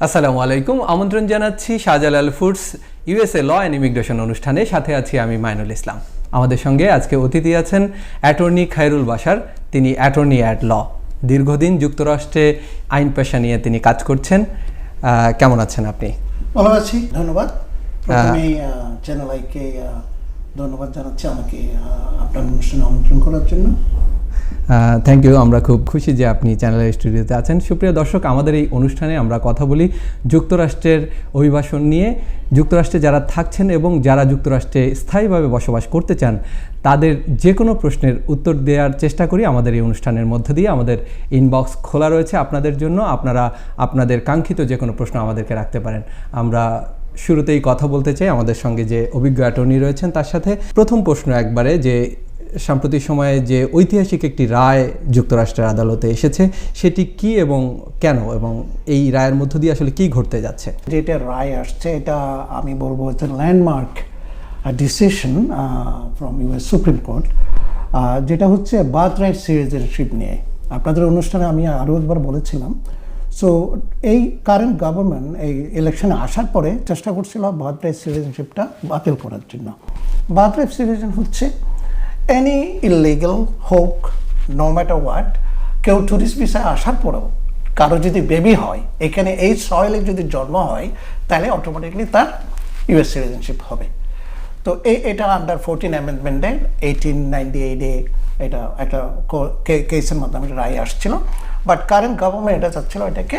আসসালামু আলাইকুম। আমন্ত্রণ জানাচ্ছি Shahjalal Foods USA law and immigration অনুষ্ঠানে। সাথে আছি আমি মাইনুল ইসলাম। আমাদের সঙ্গে আজকে অতিথি আছেন অ্যাটর্নি খায়রুল বাশার। তিনি অ্যাটর্নি অ্যাট ল, দীর্ঘদিন যুক্তরাষ্ট্রে আইন পেশা নিয়ে তিনি কাজ করছেন। কেমন আছেন আপনি? ভালো আছি, ধন্যবাদ। প্রথমে চ্যানেল আইকে ধন্যবাদ জানাচ্ছি আমাকে আপনার অনুষ্ঠানে আমন্ত্রণ করার জন্য। Thank you. আমরা খুব খুশি যে আপনি চ্যানেলের স্টুডিওতে আছেন। সুপ্রিয় দর্শক, আমাদের এই অনুষ্ঠানে আমরা কথা বলি যুক্তরাষ্ট্রের অভিবাসন নিয়ে। যুক্তরাষ্ট্রে যারা থাকছেন এবং যারা যুক্তরাষ্ট্রে স্থায়ীভাবে বসবাস করতে চান তাদের যে কোনো প্রশ্নের উত্তর দেওয়ার চেষ্টা করি আমাদের এই অনুষ্ঠানের মধ্য দিয়ে। আমাদের ইনবক্স খোলা রয়েছে আপনাদের জন্য। আপনারা আপনাদের কাঙ্ক্ষিত যে কোনো প্রশ্ন আমাদেরকে রাখতে পারেন। আমরা শুরুতেই কথা বলতে চাই আমাদের সঙ্গে যে অভিজ্ঞ অ্যাটর্নি রয়েছেন তার সাথে। প্রথম প্রশ্ন একবারে যে সাম্প্রতিক সময়ে যে ঐতিহাসিক একটি রায় যুক্তরাষ্ট্রের আদালতে এসেছে সেটি কি এবং কেন, এবং এই রায়ের মধ্য দিয়ে আসলে কি ঘটতে যাচ্ছে? যেটা রায় আসছে এটা আমি বলবো এটা landmark decision from US supreme court, যেটা হচ্ছে বার্থ রাইট সিটিজেনশিপ নিয়ে। আপনাদের অনুষ্ঠানে আমি আরও একবার বলেছিলাম। সো এই কারেন্ট গভর্নমেন্ট এই ইলেকশনে আসার পরে চেষ্টা করছিল বার্থ রাইট সিটিজেনশিপটা বাতিল করার জন্য। বার্থ রাইট সিটিজেন হচ্ছে এনি ইলিগাল হোক, নো ম্যাটার হোয়াট, কেউ ট্যুরিস্ট ভিসায় আসার পরেও কারো যদি বেবি হয়, এখানে এই সয়েলে যদি জন্ম হয়, তাহলে অটোমেটিকলি তার ইউএস সিটিজেনশিপ হবে। তো এটা আন্ডার 14 অ্যামেন্ডমেন্টে 1898-এ এটা একটা কেসের মাধ্যমে রায় আসছিল। বাট কারেন্ট গভর্নমেন্ট এটা চাচ্ছিল এটাকে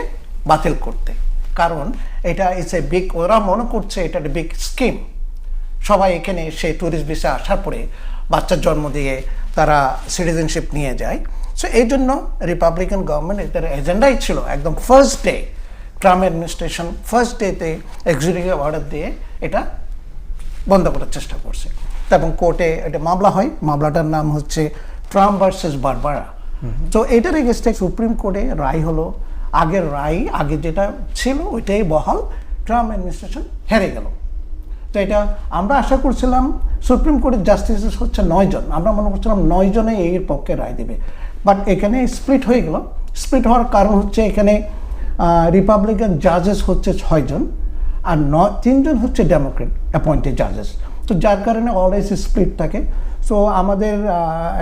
বাতিল করতে, কারণ এটা ইটস এ বিগ, ওরা মনে করছে এটা একটা বিগ স্কিম। সবাই এখানে সে ট্যুরিস্ট ভিসা আসার পরে বাচ্চার জন্ম দিয়ে তারা সিটিজেনশিপ নিয়ে যায়। সো এই জন্য রিপাবলিকান গভর্নমেন্ট এটার এজেন্ডাই ছিল একদম first day, Trump administration first ডেতে এক্সিকিউটিভ অর্ডার দিয়ে এটা বন্ধ করার চেষ্টা করছে। এবং কোর্টে এটা মামলা হয়, মামলাটার নাম হচ্ছে ট্রাম্প ভার্সেস বারবারা। তো এটার এগেনস্টে সুপ্রিম কোর্টে রায় হলো, আগের রায় আগে যেটা ছিল ওইটাই বহাল, ট্রাম্প অ্যাডমিনিস্ট্রেশন হেরে গেল। তো এটা আমরা আশা করছিলাম সুপ্রিম কোর্টের জাস্টিসেস হচ্ছে 9 জন, আমরা মনে করছিলাম 9 জনে এর পক্ষে রায় দেবে। বাট এখানে স্প্লিট হয়ে গেল। স্প্লিট হওয়ার কারণ হচ্ছে এখানে রিপাবলিকান জাজেস হচ্ছে 6 জন, আর 3 জন হচ্ছে ডেমোক্রেট অ্যাপয়েন্টেড জাজেস। তো যার কারণে অলওয়েজ স্প্লিট থাকে। সো আমাদের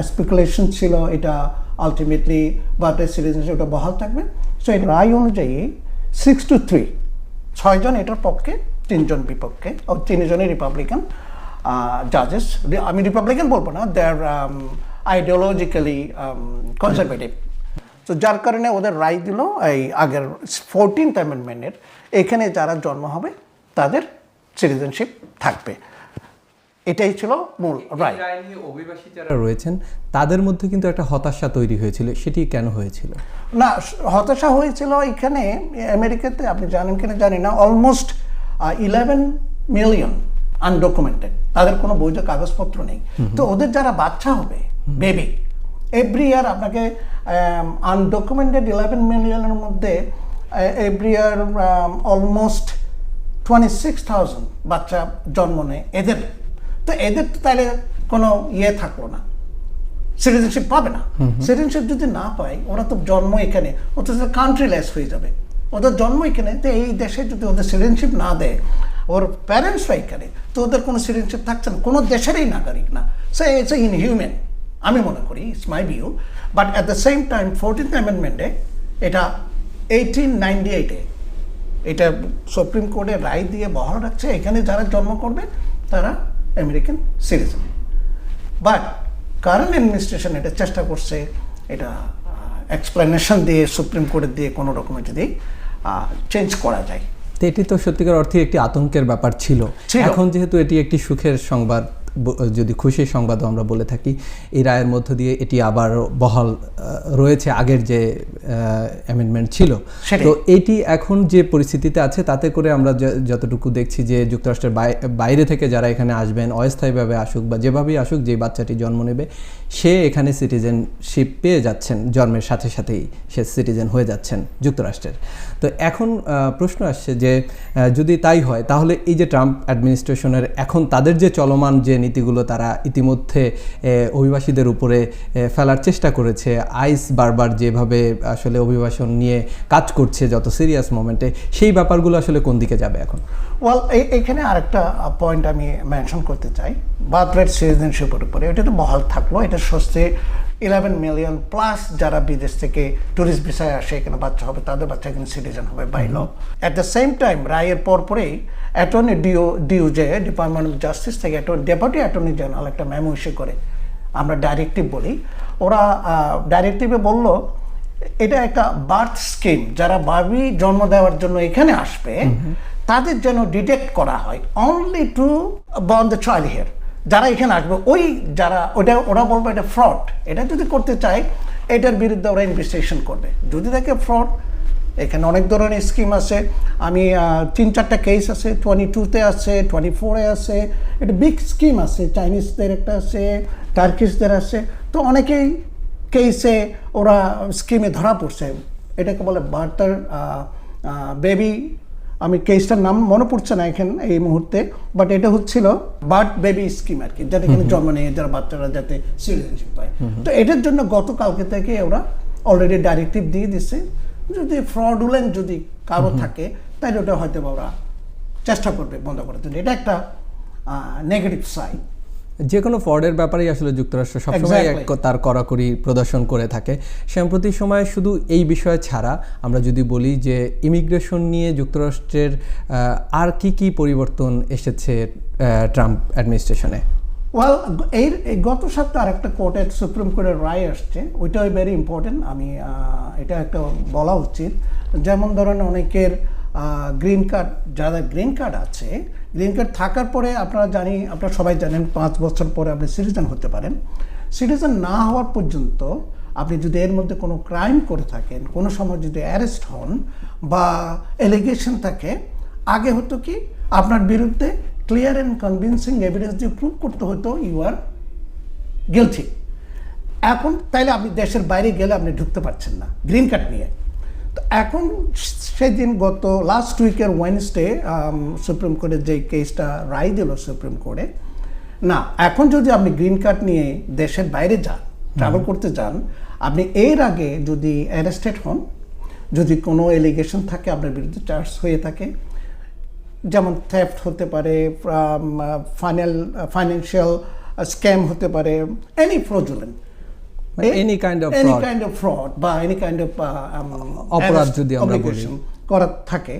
স্পেকুলেশন ছিল এটা আলটিমেটলি বার্থ সিটিজেনশিপ ওটা বহাল থাকবে। সো এই রায় অনুযায়ী 6-3, 6 জন এটার পক্ষে, 3 জন বিপক্ষে, ও 3 জনই রিপাবলিকান জাজেস। আমি রিপাবলিকান বলবো না, দে আর আইডিওলজিক্যালি কনজারভেটিভ। তো যার কারণে ওদের রায় দিল এই আগের 14th অ্যামেন্ডমেন্টের এখানে যারা জন্ম হবে তাদের সিটিজেনশিপ থাকবে। এটাই ছিল মূল রায়। অভিবাসী যারা রয়েছেন তাদের মধ্যে কিন্তু একটা হতাশা তৈরি হয়েছিল, সেটি কেন হয়েছিল? না, হতাশা হয়েছিল এখানে আমেরিকাতে, আপনি জানেন কিনা জানি না, অলমোস্ট 11 মিলিয়ন আনডকুমেন্টেড, তাদের কোনো বৈধ কাগজপত্র নেই। তো ওদের যারা বাচ্চা হবে, বেবি, এভরি ইয়ার আপনাকে আনডকুমেন্টেড 11 মিলিয়নের মধ্যে এভরি ইয়ার অলমোস্ট 26,000 বাচ্চা জন্ম নেয় এদের। তো এদের তো তাহলে কোনো ইয়ে থাকলো না, সিটিজেনশিপ পাবে না। সিটিজেনশিপ যদি না পায়, ওরা তো জন্ম এখানে, ওদের কান্ট্রিলেস হয়ে যাবে। ওদের জন্ম এখানে, তো এই দেশে যদি ওদের সিটিজেনশিপ না দেয়, ওর প্যারেন্টসরা এখানে, তো ওদের কোনো সিটিজেনশিপ থাকছে না, কোনো দেশেরই নাগরিক না। সো ইটস ইনহিউম্যান, আমি মনে করি, it's my view. But at the same time 14th অ্যামেন্ডমেন্টে এটা 1898-এ এটা সুপ্রিম কোর্টে রায় দিয়ে বহাল রাখছে, এখানে যারা জন্ম করবে তারা American citizen. But current administration এটা চেষ্টা করছে এটা এক্সপ্লেনেশন দিয়ে সুপ্রিম কোর্টের দিয়ে কোনো রকমের যদি চেঞ্জ করা যায়। তো এটি তো সত্যিকার অর্থে একটি আতঙ্কের ব্যাপার ছিল। এখন যেহেতু এটি একটি সুখের সংবাদ, যদি খুশির সংবাদও আমরা বলে থাকি, এই রায়ের মধ্য দিয়ে এটি আবার বহাল রয়েছে আগের যে অ্যামেন্ডমেন্ট ছিল। তো এটি এখন যে পরিস্থিতিতে আছে তাতে করে আমরা যতটুকু দেখছি যে যুক্তরাষ্ট্রের বাইরে থেকে যারা এখানে আসবেন, অস্থায়ীভাবে আসুক বা যেভাবেই আসুক, যে বাচ্চাটি জন্ম নেবে সে এখানে সিটিজেনশিপ পেয়ে যাচ্ছেন, জন্মের সাথে সাথেই সে সিটিজেন হয়ে যাচ্ছেন যুক্তরাষ্ট্রের। তো এখন প্রশ্ন আসছে যে যদি তাই হয় তাহলে এই যে ট্রাম্প অ্যাডমিনিস্ট্রেশনের এখন তাদের যে চলমান যে নীতিগুলো তারা ইতিমধ্যে অভিবাসীদের উপরে ফেলার চেষ্টা করেছে। আইস বারবার যেভাবে আসলে অভিবাসন নিয়ে কাজ করছে যত সিরিয়াস মোমেন্টে, সেই ব্যাপারগুলো আসলে কোন দিকে যাবে এখন? ওয়েল, এইখানে আরেকটা পয়েন্ট আমি মেনশন করতে চাই, বার্থ রাইট সিটিজেনশিপের উপরে। এটা তো বহাল থাকলো, এটা সস্তে 11 মিলিয়ন প্লাস যারা বিদেশ থেকে ট্যুরিস্ট ভিসায় আসে এখানে বাচ্চা হবে, তাদের বাচ্চা এখানে সিটিজেন হবে by law. At the same time রায়ের পরেই attorney DOJ department of justice থেকে ডেপুটি অ্যাটর্নি জেনারেল একটা মেমো ইস্যু করে, আমরা ডাইরেক্টিভ বলি। ওরা ডাইরেক্টিভে বলল এটা একটা বার্থ স্কিম, যারা বাবি জন্ম দেওয়ার জন্য এখানে আসবে তাদের যেন ডিটেক্ট করা হয় only to born the child here. যারা এখানে আসবে ওই যারা ওরা বলবে এটা ফ্রড, এটা যদি করতে চায় এটার বিরুদ্ধে ওরা ইনভেস্টিগেশন করবে। যদি দেখে ফ্রড, এখানে অনেক ধরনের স্কিম আছে, আমি 3-4টা কেস আছে, 22-তে আছে, 24-এ আছে, এটা বিগ স্কিম আছে, চাইনিজদের একটা আছে, টার্কিশদের আছে। তো অনেকেই কেসে ওরা স্কিমে ধরা পড়ছে, এটাকে বলে বার্টার বেবি। আমি কেসটার নাম মনে পড়ছে না এখন এই মুহূর্তে, বাট এটা হচ্ছিল বার্থ বেবি স্কিম আর কি, যাতে এখানে জন্ম নিয়ে যারা বাচ্চারা যাতে সিটিজেনশিপ পায়। তো এটার জন্য গতকালকে থেকে ওরা অলরেডি ডাইরেক্টিভ দিয়ে দিচ্ছে, যদি ফ্রডুলেন্ট যদি কারো থাকে তাহলে ওটা হয়তো ওরা চেষ্টা করবে বন্ধ করার জন্য। এটা একটা নেগেটিভ সাইড। যে কোনো ফ্রডের ব্যাপারেই আসলে যুক্তরাষ্ট্র সবসময় তার কড়াকড়ি প্রদর্শন করে থাকে। সাম্প্রতিক সময়ে শুধু এই বিষয় ছাড়া আমরা যদি বলি যে ইমিগ্রেশন নিয়ে যুক্তরাষ্ট্রের আর কি পরিবর্তন এসেছে ট্রাম্প অ্যাডমিনিস্ট্রেশনে? ওয়েল, এই গত সপ্তাহে আরেকটা কোর্টের সুপ্রিম কোর্টের রায় আসছে, ওইটাও ভেরি ইম্পর্টেন্ট। আমি এটা একটা বলা উচিত, যেমন ধরেন অনেকের গ্রিন কার্ড, যাদের গ্রিন কার্ড আছে, গ্রিন কার্ড থাকার পরে আপনারা সবাই জানেন 5 বছর পরে আপনি সিটিজেন হতে পারেন। সিটিজেন না হওয়ার পর্যন্ত আপনি যদি এর মধ্যে কোনো ক্রাইম করে থাকেন, কোনো সময় যদি অ্যারেস্ট হন বা এলিগেশন থাকে, আগে হতো কি আপনার বিরুদ্ধে ক্লিয়ার অ্যান্ড কনভিনসিং এভিডেন্স দিয়ে প্রুভ করতে হতো ইউ আর গিলটি। এখন তাইলে আপনি দেশের বাইরে গেলে আপনি ঢুকতে পারছেন না গ্রিন কার্ড নিয়ে। তো এখন সেদিন গত লাস্ট উইকের ওয়েডনেসডে সুপ্রিম কোর্টের যে কেসটা রায় দিল সুপ্রিম কোর্টে, না এখন যদি আপনি গ্রিন কার্ড নিয়ে দেশের বাইরে যান, ট্রাভেল করতে যান, আপনি এর আগে যদি অ্যারেস্টেড হন, যদি কোনো এলিগেশন থাকে আপনার বিরুদ্ধে চার্জ হয়ে থাকে, যেমন থেফট হতে পারে, ফাইন্যান্সিয়াল স্ক্যাম হতে পারে, any fraudulent, any kind of fraud বা any kind of অপরাধ যদি আমরা বলি করা থাকে,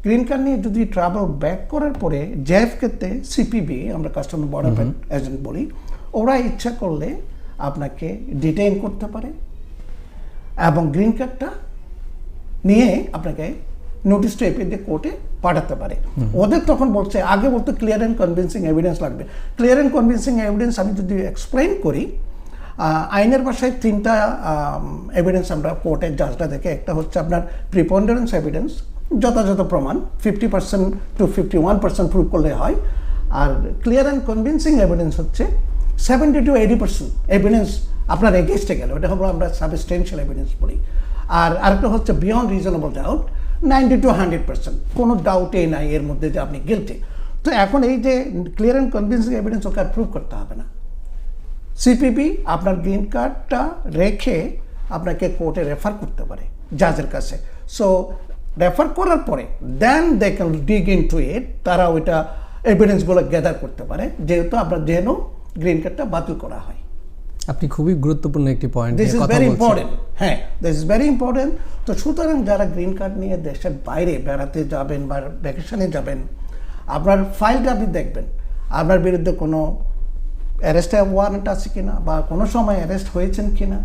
গ্রিন কার্ড নিয়ে যদি ট্রাভেল ব্যাক করার পরে জেএফকেতে সিপিবি, আমরা কাস্টমার বর্ডার এজেন্ট বলি, ওরা ইচ্ছা করলে আপনাকে ডিটেইন করতে পারে এবং গ্রিন কার্ডটা নিয়ে আপনাকে নোটিস টু এপিএ দিয়ে কোর্টে পাঠাতে পারে। ওদের তখন বলছে, আগে বলতো ক্লিয়ার অ্যান্ড কনভিনসিং এভিডেন্স লাগবে। ক্লিয়ার অ্যান্ড কনভিনসিং এভিডেন্স আমি যদি এক্সপ্লেইন করি, আইনের ভাষায় 3টা এভিডেন্স আমরা কোর্টের জাজটা দেখে। একটা হচ্ছে আপনার প্রিপন্ডারেন্স এভিডেন্স, যথাযথ প্রমাণ 50% to 51% প্রুভ করলে হয়। আর ক্লিয়ার অ্যান্ড কনভিনসিং এভিডেন্স হচ্ছে 70 to 80% এভিডেন্স আপনার এগেইনস্টে গেল, এটা হলো আমরা সাবস্টেনশিয়াল এভিডেন্স বলি। আর আরেকটা হচ্ছে বিয়ন্ড রিজনেবল ডাউট, 90 to 100%, কোনো ডাউটই নাই এর মধ্যে যে আপনি গিলটি। তো এখন এই যে clear and convincing evidence okay আর প্রুভ করতে হবে না। সিপিবি আপনার গ্রিন কার্ডটা রেখে আপনাকে কোর্টে রেফার করতে পারে জাজের কাছে। সো রেফার করার পরে দেন দে ক্যান ডিগ ইনটু ইট, তারা ওইটা এভিডেন্সগুলো গ্যাদার করতে পারে, যেহেতু আপনার যেন গ্রিন কার্ডটা বাতিল করা হয়। আপনি খুবই গুরুত্বপূর্ণ একটি point this is very important. হ্যাঁ, দিস ইজ ভেরি ইম্পর্টেন্ট। তো সুতরাং যারা গ্রিন কার্ড নিয়ে দেশের বাইরে বেড়াতে যাবেন বা ভ্যাকেশনে যাবেন, আপনার ফাইলটা আপনি দেখবেন, আপনার বিরুদ্ধে কোনো অ্যারেস্ট ওয়ারেন্ট আছে কিনা, বা কোনো সময় অ্যারেস্ট হয়েছেন কিনা,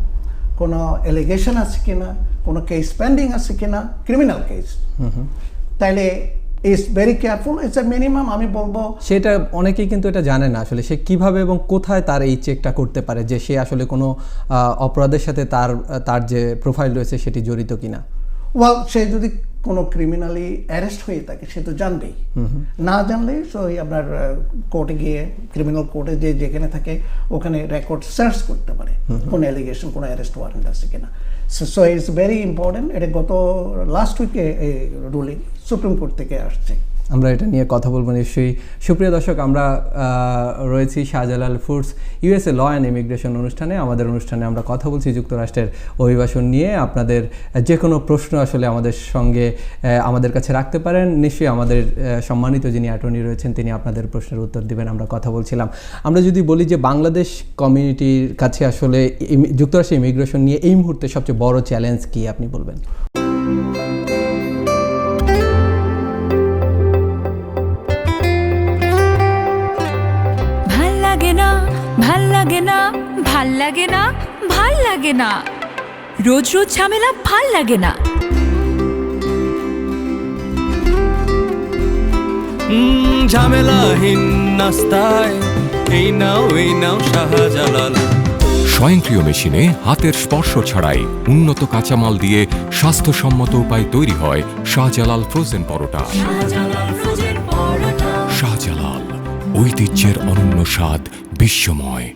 কোনো এলিগেশন আছে কিনা, কোনো কেস পেন্ডিং আছে কিনা, ক্রিমিনাল কেস, তাইলে is very careful. It's a minimum, আমি বলবো সেটা অনেকেই কিন্তু এটা জানে না আসলে সে কিভাবে এবং কোথায় তার এই চেকটা করতে পারে যে সে আসলে কোনো অপরাধের সাথে তার যে প্রোফাইল রয়েছে সেটি জড়িত কিনা। ওয়েল, সে যদি কোনো ক্রিমিনালি অ্যারেস্ট হয়ে থাকে সে তো জানবেই, না জানলে আপনার কোর্টে গিয়ে, ক্রিমিনাল কোর্টে যেখানে থাকে ওখানে রেকর্ড সার্চ করতে পারে কোনো অ্যালিগেশন, কোনো অ্যারেস্ট ওয়ারেন্ট আছে কিনা। So it's very important. এটা গত লাস্ট উইকে রুলিং সুপ্রিম কোর্ট থেকে আসছে। আমরা এটা নিয়ে কথা বলবো নিশ্চয়ই। সুপ্রিয় দর্শক, আমরা রয়েছি Shahjalal Foods USA law and immigration অনুষ্ঠানে। আমাদের অনুষ্ঠানে আমরা কথা বলছি যুক্তরাষ্ট্রের অভিবাসন নিয়ে। আপনাদের যে কোনো প্রশ্ন আসলে আমাদের সঙ্গে আমাদের কাছে রাখতে পারেন। নিশ্চয়ই আমাদের সম্মানিত যিনি অ্যাটর্নি রয়েছেন তিনি আপনাদের প্রশ্নের উত্তর দিবেন। আমরা কথা বলছিলাম, আমরা যদি বলি যে বাংলাদেশ কমিউনিটির কাছে আসলে যুক্তরাষ্ট্রের ইমিগ্রেশন নিয়ে এই মুহূর্তে সবচেয়ে বড় চ্যালেঞ্জ কি আপনি বলবেন? ভাল লাগে না রোজ রোজ ঝামেলা, ভাল লাগে না। ঝামেলাহীন নাস্তায় এই নাও শাহজালাল। স্বয়ংক্রিয় মেশিনে হাতের স্পর্শ ছাড়াই উন্নত কাঁচামাল দিয়ে স্বাস্থ্যসম্মত উপায় তৈরি হয় শাহজালাল ফ্রোজেন পরোটা। শাহজালাল, ঐতিহ্যের অনন্য স্বাদ, বিশ্বময়।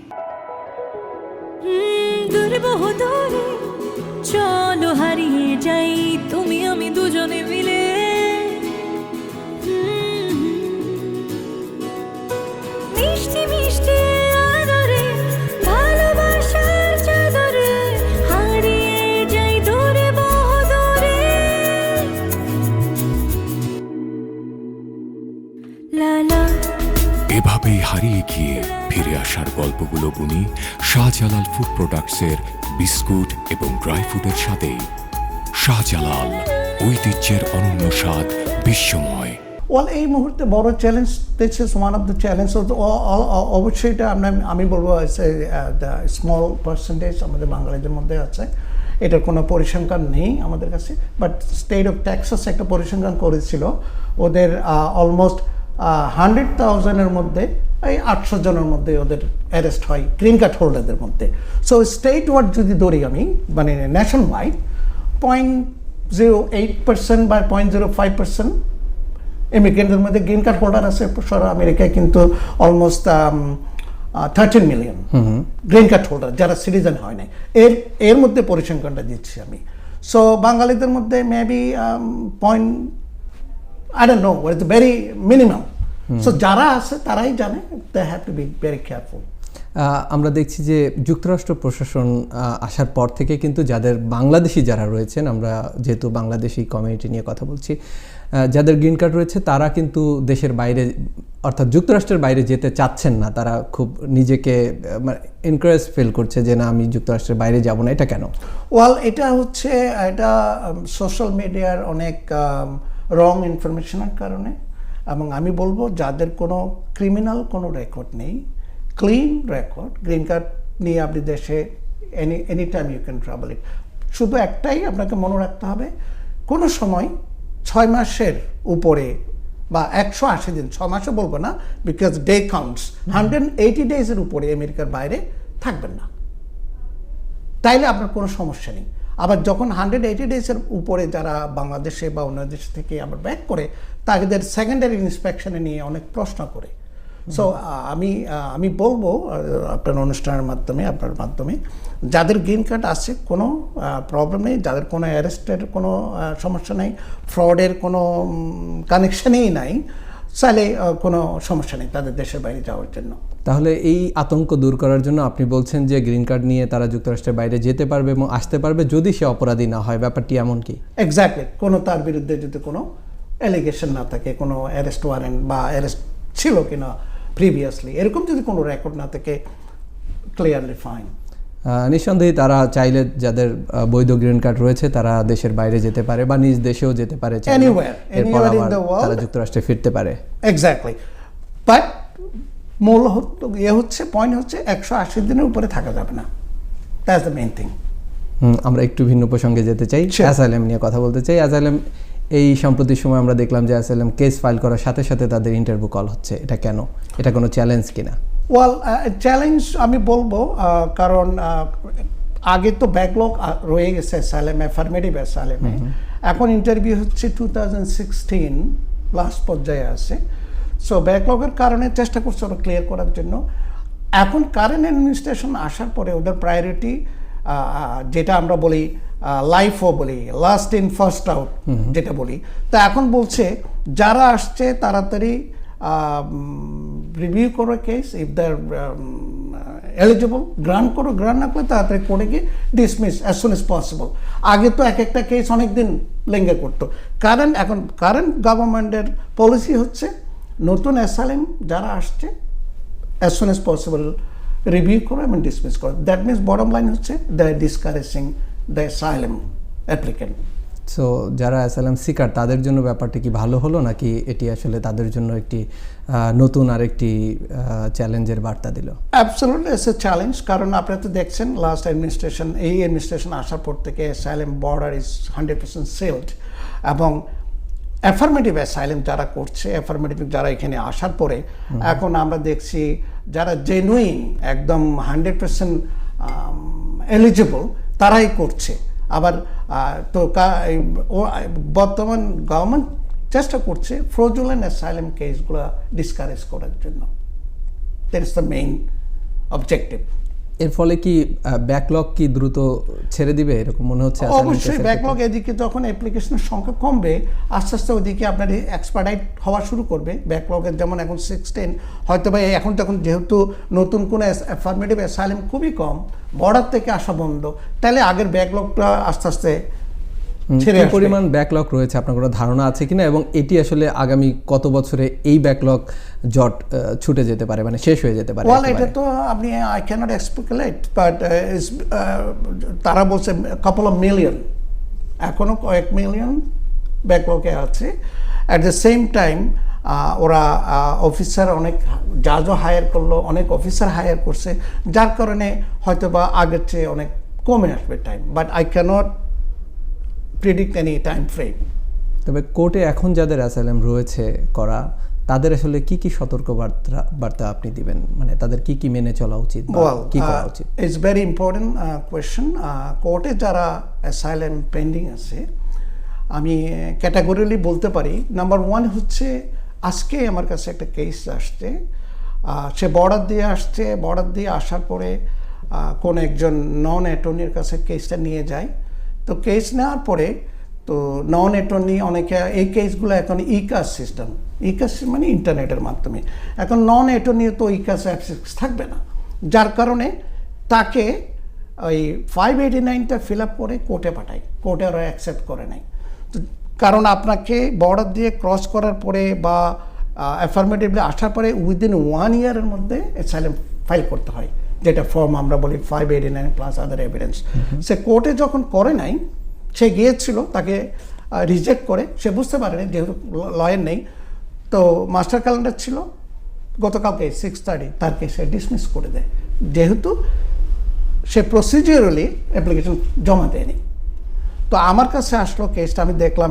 চলো হারিয়ে যাই তুমি আমি দুজনে মিলে, মিষ্টি মিষ্টি আদরে ভালোবাসার চাদরে হারিয়ে যাই দূরে বহুদূরে। লালা এভাবেই হারিয়ে গিয়ে ফিরে আসার গল্পগুলো বুনি শাহজালাল ফুড প্রোডাক্টসের বিস্কুট এবং ড্রাই ফ্রুটের সাথে। শাহজালাল, ঐতিহ্যের অনন্য স্বাদ, বিশ্বময়। এই মুহূর্তে বড় challenge, this is one of the challenge. অবশ্যই এটা আমি বলবো স্মল পার্সেন্টেজ আমাদের বাঙালিদের মধ্যে আছে, এটার কোনো পরিসংখ্যান নেই আমাদের কাছে। বাট স্টেট অফ টেক্সাস একটা পরিসংখ্যান করেছিল, ওদের অলমোস্ট 100,000-এর মধ্যে এই 800 জনের মধ্যে ওদের অ্যারেস্ট হয় গ্রিন কার্ড হোল্ডারদের মধ্যে। সো স্টেট ওয়াইড যদি ধরি আমি, মানে ন্যাশন ওয়াইড 0.08% বা 0.05% ইমিগ্রেন্টদের মধ্যে গ্রিন কার্ড হোল্ডার আছে। সারা আমেরিকায় কিন্তু almost 13 million green card holder যারা সিটিজেন হয় না। এর মধ্যে পরিসংখ্যানটা দিচ্ছি আমি। সো বাঙালিদের মধ্যে maybe I don't know, it's very minimum. So যারা আছে তারাই জানে, they have to be very careful. আমরা দেখছি যে যুক্তরাষ্ট্র প্রশাসন আসার পর থেকে কিন্তু যাদের বাংলাদেশি যারা রয়েছেন, আমরা যেহেতু বাংলাদেশি কমিউনিটি নিয়ে কথা বলছি, যাদের গ্রিন কার্ড রয়েছে তারা কিন্তু দেশের বাইরে অর্থাৎ যুক্তরাষ্ট্রের বাইরে যেতে চাচ্ছেন না। তারা খুব নিজেকে এনকারেজ ফিল করছে যে না, আমি যুক্তরাষ্ট্রের বাইরে যাব না। এটা কেন? এটা হচ্ছে এটা সোশ্যাল মিডিয়ার অনেক রং ইনফরমেশনের কারণে, এবং আমি বলবো যাদের কোনো ক্রিমিনাল কোনো রেকর্ড নেই, ক্লিন রেকর্ড, গ্রিন কার্ড নিয়ে আপনি দেশে any time you can travel it. শুধু একটাই আপনাকে মনে রাখতে হবে, কোনো সময় 6 মাসের উপরে বা 180 দিন, 6 মাসও বলবো না, বিকজ ডে কাউন্টস, 180 ডেজের উপরে আমেরিকার বাইরে থাকবেন না, তাইলে আপনার কোনো সমস্যা নেই। আবার যখন 180 ডেজের উপরে যারা বাংলাদেশে বা অন্য দেশ থেকে আবার ব্যাক করে, তাদের সেকেন্ডারি ইন্সপেকশনে নিয়ে অনেক প্রশ্ন করে। সো আমি বলবো আপনার অনুষ্ঠানের মাধ্যমে, আপনার মাধ্যমে, যাদের গ্রিন কার্ড আছে কোনো প্রবলেম নেই, যাদের কোনো অ্যারেস্টের কোনো সমস্যা নেই, ফ্রডের কোনো কানেকশানেই নাই, চাইলে কোনো সমস্যা নেই তাদের দেশের বাইরে যাওয়ার জন্য। তাহলে এই আতঙ্ক দূর করার জন্য আপনি বলছেন যে গ্রিন কার্ড নিয়ে তারা যুক্তরাষ্ট্রের বাইরে যেতে পারবে এবং আসতে পারবে যদি সে অপরাধী না হয়। ব্যাপারটি এমন কি? এক্স্যাক্টলি, কোনো তার বিরুদ্ধে যদি কোনো অ্যালিগেশন না থাকে, কোনো অ্যারেস্ট ওয়ারেন্ট বা অ্যারেস্ট ছিল কিনা প্রিভিয়াসলি, এরকম যদি কোনো রেকর্ড না থাকে, ক্লিয়ারলি ফাইন। নিঃসন্দেহে তারা চাইলে, যাদের বৈধ গ্রিন কার্ড রয়েছে, তারা দেশের বাইরে যেতে পারে বা নিজ দেশেও যেতে পারে, anywhere in the world তারা যুক্তরাষ্ট্রে ফিরতে পারে। এক্স্যাক্টলি, বাট মূল হচ্ছে পয়েন্ট হচ্ছে 180 দিনের উপরে থাকা যাবে না, দ্যাটস দ্য মেইন থিং। আমরা একটু ভিন্ন প্রসঙ্গে যেতে চাই, অ্যাসাইলাম নিয়ে কথা বলতে চাই। অ্যাসাইলাম এই সাম্প্রতিক সময় আমরা দেখলাম যে অ্যাসাইলাম কেস ফাইল করার সাথে সাথে তাদের ইন্টারভিউ কল হচ্ছে। এটা কেন? এটা কোনো চ্যালেঞ্জ কিনা? চ্যালেঞ্জ আমি বলবো, কারণ আগে তো ব্যাকলগ রয়ে গেছে অ্যাসাইলামে, অ্যাফার্মেটিভ অ্যাসাইলামে। এখন ইন্টারভিউ হচ্ছে 2016 লাস্ট পর্যায়ে আছে। সো ব্যাকলগের কারণে চেষ্টা করছে ওরা ক্লিয়ার করার জন্য। এখন কারেন্ট অ্যাডমিনিস্ট্রেশন আসার পরে ওদের প্রায়োরিটি, যেটা আমরা বলি লাইফও বলি, লাস্ট ইন ফার্স্ট আউট যেটা বলি, তো এখন বলছে যারা আসছে তাড়াতাড়ি রিভিউ করো case, if they're eligible grant করো, গ্রান্ট না করলে তাড়াতাড়ি কোর্টে গিয়ে dismiss as soon as possible. আগে তো এক একটা কেস অনেক দিন লেঙ্গে করতো। কারেন্ট গভর্নমেন্টের পলিসি হচ্ছে নতুন অ্যাসাইলাম যারা আসছে as soon as possible review করো এবং ডিসমিস করো। দ্যাট মিনস বটম লাইন হচ্ছে they are discouraging the asylum applicant. So যারা অ্যাসাইলাম সিকার তাদের জন্য ব্যাপারটা কি ভালো হলো, নাকি এটি আসলে তাদের জন্য একটি নতুন আরেকটি চ্যালেঞ্জের বার্তা দিল? অ্যাবসলিউটলি ইটস এ চ্যালেঞ্জ, কারণ আপনারা তো দেখছেন লাস্ট এই অ্যাডমিনিস্ট্রেশন আসার পর থেকে অ্যাসাইলাম বর্ডার ইজ 100% সিলড, এবং অ্যাফার্মেটিভ অ্যাসাইলাম যারা করছে, অ্যাফার্মেটিভ যারা এখানে আসার পরে এখন আমরা দেখছি যারা জেনুইন একদম 100% এলিজিবল তারাই করছে। আবার তো বর্তমান গভর্নমেন্ট চেষ্টা করছে ফ্রজুলেন্ট অ্যাসাইলাম কেসগুলো ডিসকারেজ করার জন্য। That is the main objective. এর ফলে কি ব্যাকলগ কি দ্রুত ছেড়ে দিবে এরকম মনে হচ্ছে? অবশ্যই ব্যাকলগ এদিকে যখন অ্যাপ্লিকেশনের সংখ্যা কমবে আস্তে আস্তে ওইদিকে আপনার এক্সপার্টাইট হওয়া শুরু করবে। ব্যাকলগের যেমন এখন 16 হয়তো বা এখন তখন যেহেতু নতুন কোনো অ্যাফার্মেটিভ অ্যাসাইলাম খুবই কম, বর্ডার থেকে আসা বন্ধ, তাহলে আগের ব্যাকলগটা আস্তে আস্তে কি পরিমাণ ব্যাকলগ রয়েছে আপনার কোনো ধারণা আছে কিনা, এবং এটি আসলে আগামী কত বছরে এই ব্যাকলগ জট ছুটে যেতে পারে, মানে শেষ হয়ে যেতে পারে? ওয়াল এটা তো আপনি আই ক্যানট স্পেকুলেট, বাট তারা বলছে কাপল অফ মিলিয়ন, এখনো কয়েক মিলিয়ন ব্যাকলগে আছে। অ্যাট দ্য সেম টাইম ওরা অফিসার অনেক জাজও হায়ার করলো, অনেক অফিসার হায়ার করছে, যার কারণে হয়তো বা আগের চেয়ে অনেক কমে আসবে time, but I can't predict any time frame. তবে কোর্টে এখন যাদের অ্যাসাইলাম রয়েছে করা, তাদের আসলে কি কি সতর্ক বার্তা আপনি দিবেন, মানে তাদের কি কি মেনে চলা উচিত, কি করা উচিত? It's very important question. কোর্টে যারা অ্যাসাইলাম পেন্ডিং আছে আমি ক্যাটাগরিলি বলতে পারি, নাম্বার 1 হচ্ছে আজকে আমার কাছে একটা কেস আসছে, সে বর্ডার দিয়ে আসছে, বর্ডার দিয়ে আসার পরে কোন একজন নন অ্যাটর্নির কাছে কেসটা নিয়ে যায়। তো কেস নেওয়ার পরে তো নন অ্যাটর্নি অনেকে এই কেসগুলো এখন ইকাস সিস্টেম মানে ইন্টারনেটের মাধ্যমে, এখন নন অ্যাটর্নি তো ইকাস অ্যাক্সেস থাকবে না, যার কারণে তাকে ওই 589টা ফিল আপ করে কোর্টে পাঠায়, কোর্টে ওরা অ্যাকসেপ্ট করে নাই। তো কারণ আপনাকে বর্ডার দিয়ে ক্রস করার পরে বা অ্যাফার্মেটিভলি আসার পরে উইদিন 1 ইয়ারের মধ্যে অ্যাসাইলাম ফাইল করতে হয়, যেটা ফর্ম আমরা বলি 589 প্লাস আদার এভিডেন্স। সে কোর্টে যখন করে নাই, সে গিয়েছিল, তাকে রিজেক্ট করে, সে বুঝতে পারেনি যেহেতু লয়ার নেই, তো মাস্টার ক্যালেন্ডার ছিল, গতকালকে 6:30 তার কেসে ডিসমিস করে দেয়, যেহেতু সে প্রসিডিউরালি অ্যাপ্লিকেশন জমা দেয়নি। তো আমার কাছে আসলো কেসটা, আমি দেখলাম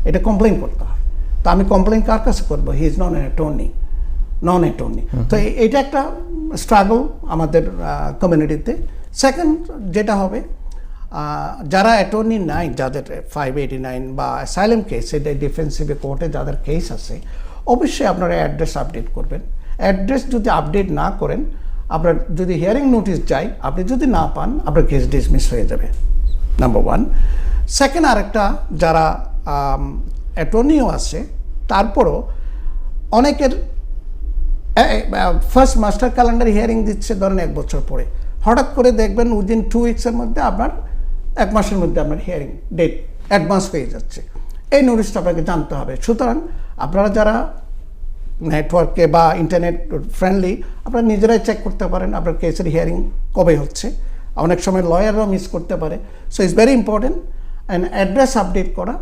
এটা কমপ্লেন করতে হয়। তো আমি কমপ্লেন কার কাছে করবো? He is non attorney. তো এটা একটা স্ট্রাগল আমাদের কমিউনিটিতে। সেকেন্ড যেটা হবে, যারা অ্যাটর্নি নাই, যাদের 589 বা অ্যাসাইলাম কেস, এটা ডিফেন্সিভে কোর্টে যাদের কেস আছে, অবশ্যই আপনারা অ্যাড্রেস আপডেট করবেন। অ্যাড্রেস যদি আপডেট না করেন, আপনার যদি হিয়ারিং নোটিশ যায়, আপনি যদি না পান, আপনার কেস ডিসমিস হয়ে যাবে, নাম্বার 1। সেকেন্ড, আরেকটা যারা অ্যাটর্নিও আছে, তারপরও অনেকের ফার্স্ট মাস্টার ক্যালেন্ডার হিয়ারিং দিচ্ছে ধরেন 1 বছর পরে, হঠাৎ করে দেখবেন উইদিন 2 উইকসের মধ্যে আপনার 1 মাসের মধ্যে আপনার হিয়ারিং ডেট অ্যাডভান্স হয়ে যাচ্ছে। এই নোটিশটা আপনাকে জানতে হবে। সুতরাং আপনারা যারা নেটওয়ার্কে বা ইন্টারনেট ফ্রেন্ডলি, আপনারা নিজেরাই চেক করতে পারেন আপনার কেসের হিয়ারিং কবে হচ্ছে। অনেক সময় লয়াররাও মিস করতে পারে। So it's very important and address update করা।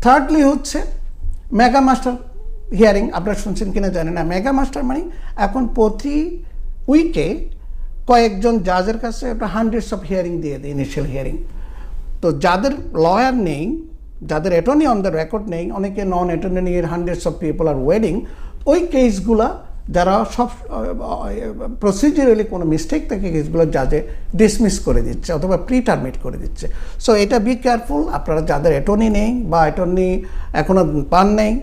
থার্ডলি হচ্ছে মেগা মাস্টার হিয়ারিং, আপনারা শুনছেন কিনা জানেন না। মেগা মাস্টার মানে এখন প্রতি উইকে কয়েকজন জাজের কাছে একটা হান্ড্রেডস অফ হিয়ারিং দিয়ে দেয়, ইনিশিয়াল হিয়ারিং। তো যাদের লয়ার নেই, যাদের অ্যাটর্নি অন দ্য রেকর্ড নেই, অনেকে নন অ্যাটর্নি নিয়ে hundreds of people R waiting, ওই কেসগুলা যারা সব প্রসিডিউরালি কোনো মিস্টেক থাকে কেসগুলো জাজে ডিসমিস করে দিচ্ছে অথবা প্রি টার্মিনেট করে দিচ্ছে। সো এটা বি কেয়ারফুল। আপনারা যাদের অ্যাটর্নি নেই বা অ্যাটর্নি এখনও পান নেই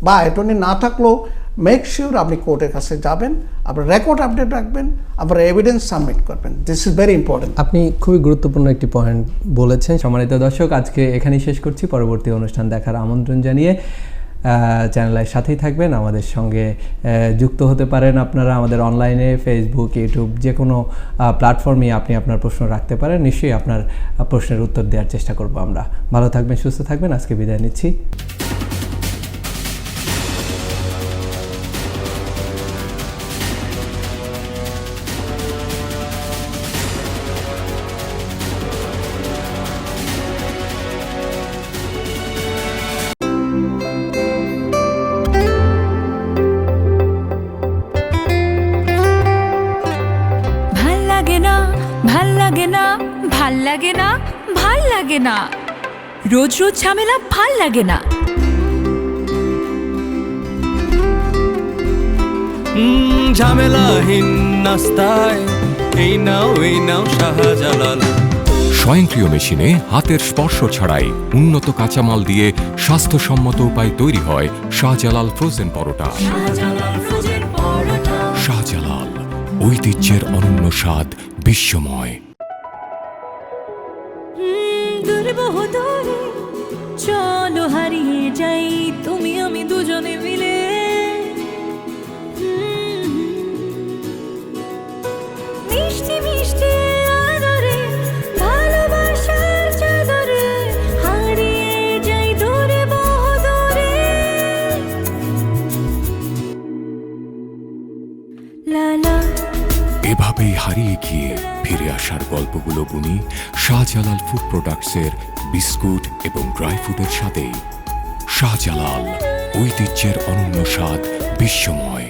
বা অ্যাটর্নি না থাকলেও মেক শিওর আপনি কোর্টের কাছে যাবেন, আপনার রেকর্ড আপডেট রাখবেন, আপনার এভিডেন্স সাবমিট করবেন। This is very important. আপনি খুবই গুরুত্বপূর্ণ একটি পয়েন্ট বলেছেন। সম্মানিত দর্শক, আজকে এখানেই শেষ করছি। পরবর্তী অনুষ্ঠান দেখার আমন্ত্রণ জানিয়ে চ্যানেলের সাথেই থাকবেন, আমাদের সঙ্গে যুক্ত হতে পারেন। আপনারা আমাদের অনলাইনে ফেসবুক, ইউটিউব যে কোনো প্ল্যাটফর্মে আপনি আপনার প্রশ্ন রাখতে পারেন। নিশ্চয়ই আপনার প্রশ্নের উত্তর দেওয়ার চেষ্টা করব আমরা। ভালো থাকবেন, সুস্থ থাকবেন। আজকে বিদায় নিচ্ছি। ভাল লাগে না, ভাল লাগে না, ভাল লাগে না, ভাল লাগে না, রোজ রোজ ঝামেলা ভাল লাগে না। ঝামেলাহীন নাস্তায় এই নাও শাহজালাল। স্বয়ংক্রিয় মেশিনে হাতের স্পর্শ ছাড়াই উন্নত কাঁচামাল দিয়ে স্বাস্থ্যসম্মত উপায় তৈরি হয় শাহজালাল ফ্রোজেন পরোটা। শাহজালাল, ঐতিহ্যের অনন্য স্বাদ, বিশ্বময়। চলো হারিয়ে যাই তুমি আমি দুজনে মিলে। মিষ্টি মিষ্টি আদরে ভালোবাসার চাদরে হারিয়ে যাই দূরে বহুদূরে। লালা এভাবেই হারিয়ে গিয়ে ফিরে আসার গল্পগুলো বুনি শাহজালাল ফুড প্রোডাক্টসের বিস্কুট এবং ড্রাই ফ্রুটের সাথে। শাহজালাল, ঐতিহ্যের অনন্য স্বাদ, বিশ্বময়।